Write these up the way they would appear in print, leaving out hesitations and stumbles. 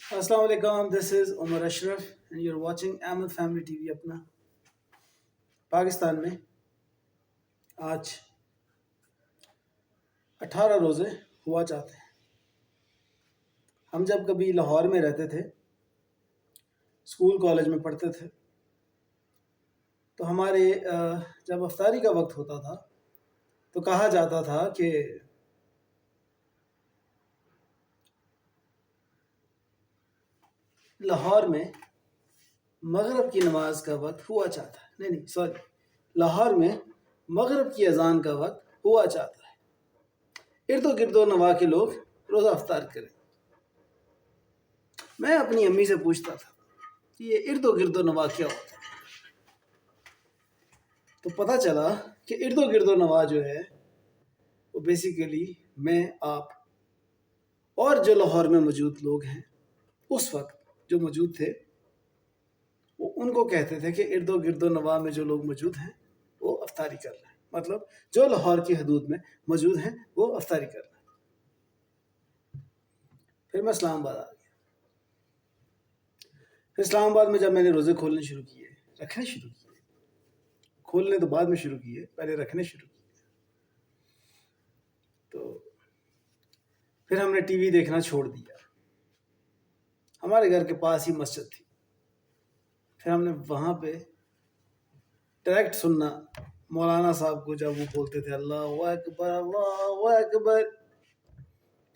Assalamu alaikum. This is Umar Ashraf, and you're watching Ahmed Family TV. अपना पाकिस्तान में आज 18 रोज़े हुआ चाहते हैं। हम जब कभी लाहौर में रहते थे, स्कूल कॉलेज में पढ़ते थे, तो हमारे जब अफ्तारी का वक्त होता था तो कहा जाता था कि लाहौर में मगरिब की नमाज का वक्त हुआ चाहता है। नहीं सॉरी, लाहौर में मगरिब की अजान का वक्त हुआ चाहता है। इर्दो गिर्दो नवा के लोग रोज़ा अफ्तार करें। मैं अपनी अम्मी से पूछता था कि ये इर्दो गिर्दो नवा क्या होता है, तो पता चला कि इर्दो गिर्दो नवा जो है वो बेसिकली मैं, आप और जो लाहौर में मौजूद लोग हैं उस वक्त जो मौजूद थे वो उनको कहते थे कि इर्दो गिर्दो नवा में जो लोग मौजूद हैं वो अफ्तारी कर रहे हैं। मतलब जो लाहौर की हदूद में मौजूद हैं वो अफ्तारी कर रहे हैं। फिर मैं इस्लामाबाद आ गया। फिर इस्लामाबाद में जब मैंने रोज़े खोलने शुरू किए, रखने शुरू किए, खोलने तो बाद में शुरू किए, पहले रखने शुरू किए, तो फिर हमने टीवी देखना छोड़ दिया। हमारे घर के पास ही मस्जिद थी। फिर हमने वहाँ पे डायरेक्ट सुनना मौलाना साहब को जब वो बोलते थे अल्लाहु अकबर अल्लाहु अकबर।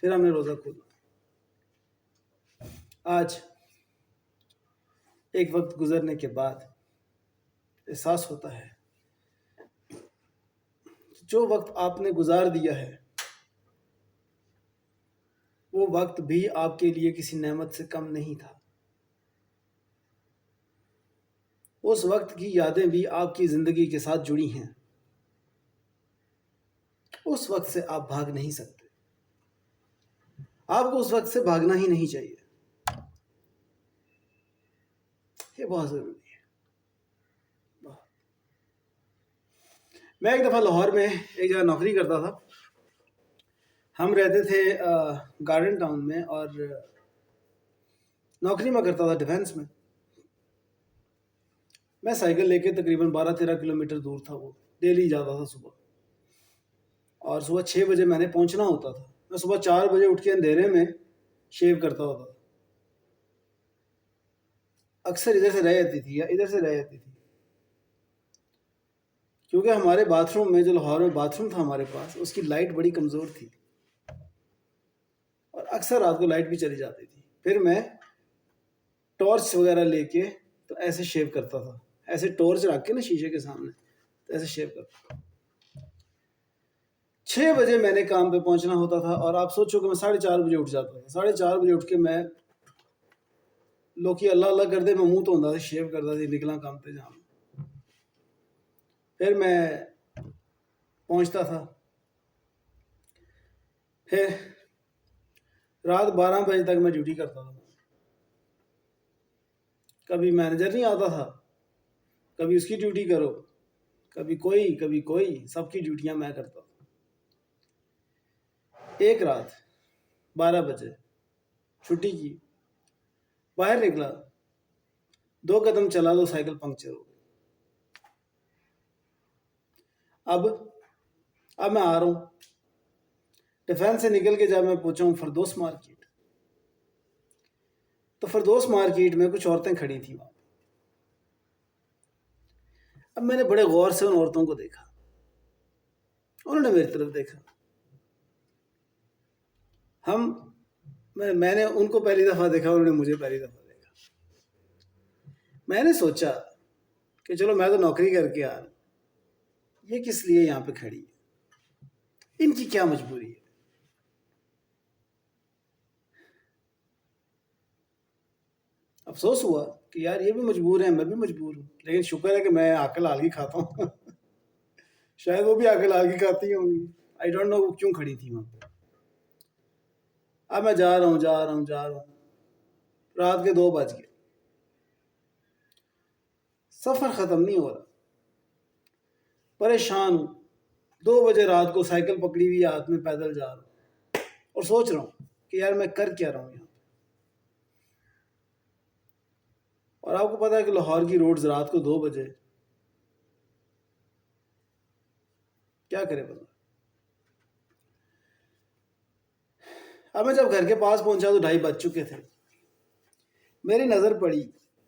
फिर हमने रोज़ा खोला। आज एक वक्त गुजरने के बाद एहसास होता है जो वक्त आपने गुजार दिया है वो वक्त भी आपके लिए किसी नेमत से कम नहीं था। उस वक्त की यादें भी आपकी ज़िंदगी के साथ जुड़ी हैं। उस वक्त से आप भाग नहीं सकते। आपको उस वक्त से भागना ही नहीं चाहिए। ये बहुत ज़रूरी है। मैं एक दफ़ा लाहौर में एक जगह नौकरी करता था। हम रहते थे गार्डन टाउन में और नौकरी में करता था डिफेंस में। मैं साइकिल लेके तकरीबन 12-13 किलोमीटर दूर था, वो डेली जाता था सुबह, और सुबह 6 बजे मैंने पहुंचना होता था। मैं सुबह 4 बजे उठ के अंधेरे में शेव करता होता था। अक्सर इधर से रह जाती थी या इधर से रह जाती थी, क्योंकि हमारे बाथरूम में, जो लाहौर में बाथरूम था हमारे पास, उसकी लाइट बड़ी कमज़ोर थी और अक्सर रात को लाइट भी चली जाती थी। फिर मैं टॉर्च वगैरह लेके तो ऐसे शेव करता था, ऐसे टॉर्च रख के ना शीशे के सामने, तो ऐसे शेव करता था। 6 बजे मैंने काम पे पहुंचना होता था और आप सोचो कि मैं 4:30 बजे उठ जाता था। 4:30 बजे उठ के मैं लोग की अल्लाह अल्लाह करते, मैं मुंह धोता था, शेव करता था, निकला काम पे जाना। फिर मैं पहुंचता था। फिर रात 12 बजे तक मैं ड्यूटी करता था। कभी मैनेजर नहीं आता था, कभी उसकी ड्यूटी करो, कभी कोई, सबकी ड्यूटियां मैं करता था। एक रात 12 बजे छुट्टी की, बाहर निकला, 2 कदम चला तो साइकिल पंक्चर हो गई। अब मैं आ रहा हूँ डिफेंस से निकल के, जब मैं पहुंचा हूँ फरदोस मार्केट, तो फरदोस मार्केट में कुछ औरतें खड़ी थी वहां। अब मैंने बड़े गौर से उन औरतों को देखा, उन्होंने मेरी तरफ देखा। मैंने उनको पहली दफ़ा देखा, उन्होंने मुझे पहली दफ़ा देखा। मैंने सोचा कि चलो मैं तो नौकरी करके आ रहा हूँ, ये किस लिए यहाँ पे खड़ी है, इनकी क्या मजबूरी है। अफसोस हुआ कि यार ये भी मजबूर है, मैं भी मजबूर हूँ, लेकिन शुक्र है कि मैं आकल आलगी खाता हूँ। शायद वो भी आकल आलगी खाती होंगी, आई डोंट नो वो क्यों खड़ी थी वहाँ पे। अब मैं जा रहा हूँ, रात के 2 बज गए, सफ़र ख़त्म नहीं हो रहा, परेशान हूँ। 2 बजे रात को साइकिल पकड़ी हुई हाथ में पैदल जा रहा हूँ और सोच रहा हूँ कि यार मैं कर क्या रहा हूँ यहाँ पे। اور آپ کو پتا ہے کہ لاہور کی روڈز رات کو 2 بجے کیا کرے بندہ. اب میں جب گھر کے پاس پہنچا تو 2:30 بج چکے تھے. میری نظر پڑی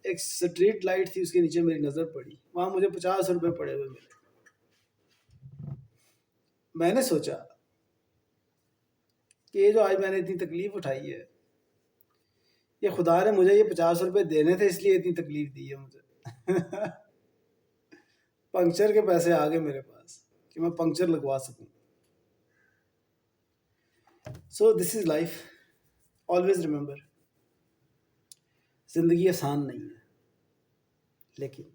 ایک سٹریٹ لائٹ تھی، اس کے نیچے میری نظر پڑی، وہاں مجھے 50 روپے پڑے ہوئے ملے. میں نے سوچا کہ یہ جو آج میں نے اتنی تکلیف اٹھائی ہے، یہ خدا نے مجھے یہ 50 روپے دینے تھے، اس لیے اتنی تکلیف دی ہے مجھے. پنکچر کے پیسے آ گئے میرے پاس کہ میں پنکچر لگوا سکوں. سو دس از لائف. آلویز ریمبر، زندگی آسان نہیں ہے، لیکن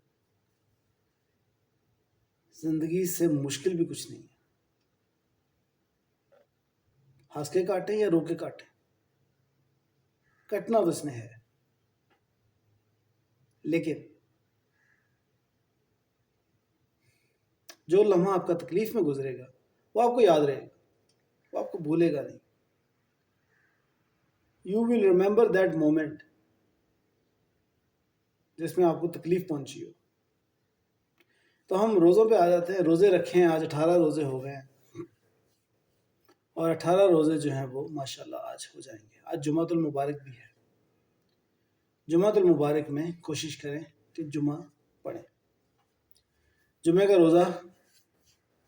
زندگی سے مشکل بھی کچھ نہیں ہے. ہنس کے کاٹیں یا رو کے کاٹیں، کٹنا تو اس نے ہے، لیکن جو لمحہ آپ کا تکلیف میں گزرے گا وہ آپ کو یاد رہے گا، وہ آپ کو بھولے گا نہیں. You will remember that moment جس میں آپ کو تکلیف پہنچی ہو. تو ہم روزوں پہ آ جاتے ہیں. روزے رکھے ہیں، آج 18 روزے ہو گئے ہیں، اور 18 روزے جو ہیں وہ ماشاءاللہ آج ہو جائیں گے. آج جمعۃ المبارک بھی ہے. جمعۃ المبارک میں کوشش کریں کہ جمعہ پڑھیں، جمعہ کا روزہ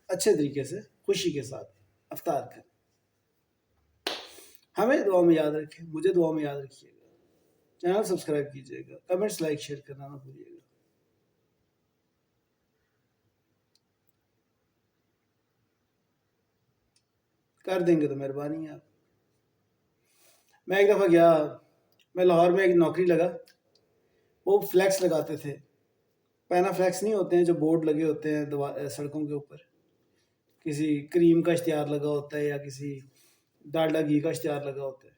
اچھے طریقے سے خوشی کے ساتھ افطار کریں. ہمیں دعا میں یاد رکھیں، مجھے دعا میں یاد رکھیے گا. چینل سبسکرائب کیجیے گا، کمنٹس لائک شیئر کرنا نہ بھولیے گا. کر دیں گے تو مہربانی ہے آپ. میں ایک دفعہ گیا، میں لاہور میں ایک نوکری لگا. وہ فلیکس لگاتے تھے، پینا فلیکس نہیں ہوتے ہیں جو بورڈ لگے ہوتے ہیں سڑکوں کے اوپر، کسی کریم کا اشتہار لگا ہوتا ہے یا کسی ڈالڈا گھی کا اشتہار لگا ہوتا ہے.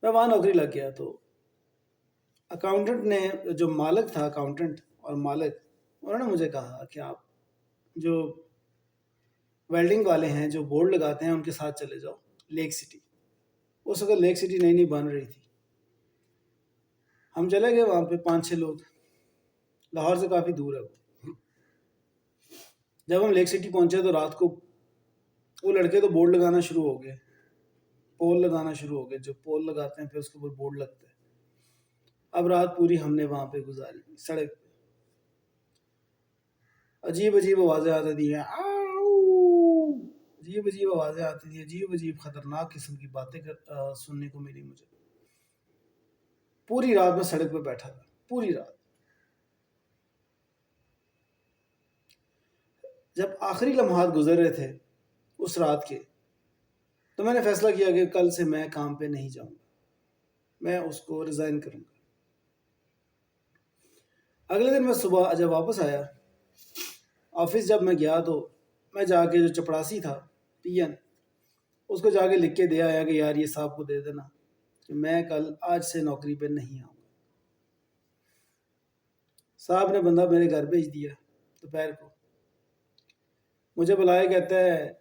میں وہاں نوکری لگ گیا. تو اکاؤنٹنٹ نے، جو مالک تھا، اکاؤنٹنٹ اور مالک، انہوں نے مجھے کہا کہ آپ جو ویلڈنگ والے ہیں جو بورڈ لگاتے ہیں ان کے ساتھ چلے جاؤ لیک سٹی. اس وقت لیک سٹی نئی نئی بن رہی تھی. ہم چلے گئے وہاں پہ 5-6 لوگ. لاہور سے کافی دور ہے وہ. جب ہم لیک سٹی پہنچے تو رات کو وہ لڑکے تو بورڈ لگانا شروع ہو گئے، پول لگانا شروع ہو گئے. جو پول لگاتے ہیں پھر اس کے اوپر بورڈ لگتا ہے. اب رات پوری ہم نے وہاں پہ گزاری سڑک پہ. عجیب عجیب آوازیں آتی تھیں، عجیب عجیب آوازیں آتی تھیں، عجیب عجیب خطرناک قسم کی باتیں سننے کو ملی مجھے. پوری رات میں سڑک پہ بیٹھا تھا، پوری رات. جب آخری لمحات گزر رہے تھے اس رات کے، تو میں نے فیصلہ کیا کہ کل سے میں کام پہ نہیں جاؤں گا، میں اس کو ریزائن کروں گا. اگلے دن میں صبح جب واپس آیا آفس، جب میں گیا تو میں جا کے جو چپڑاسی تھا پی این، اس کو جا کے لکھ کے دیا آیا کہ یار یہ صاحب کو دے دینا کہ میں کل آج سے نوکری پہ نہیں آؤں گا. صاحب نے بندہ میرے گھر بھیج دیا. دوپہر کو مجھے بلایا، کہتا ہے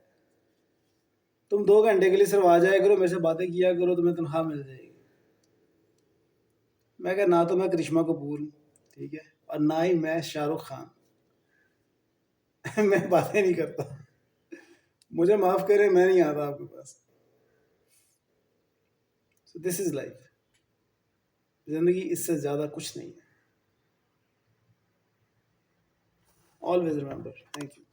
تم 2 گھنٹے کے لیے صرف آ جایا کرو، میرے سے باتیں کیا کرو، تمہیں تنخواہ مل جائے گی. میں کہا نہ تو میں کرشمہ کپور ہوں، ٹھیک ہے، اور نہ ہی میں شاہ رخ خان. میں باتیں نہیں کرتا، مجھے معاف کریں، میں نہیں آتا آپ کے پاس. سو دس از لائف. زندگی اس سے زیادہ کچھ نہیں ہے. Always remember. Thank you.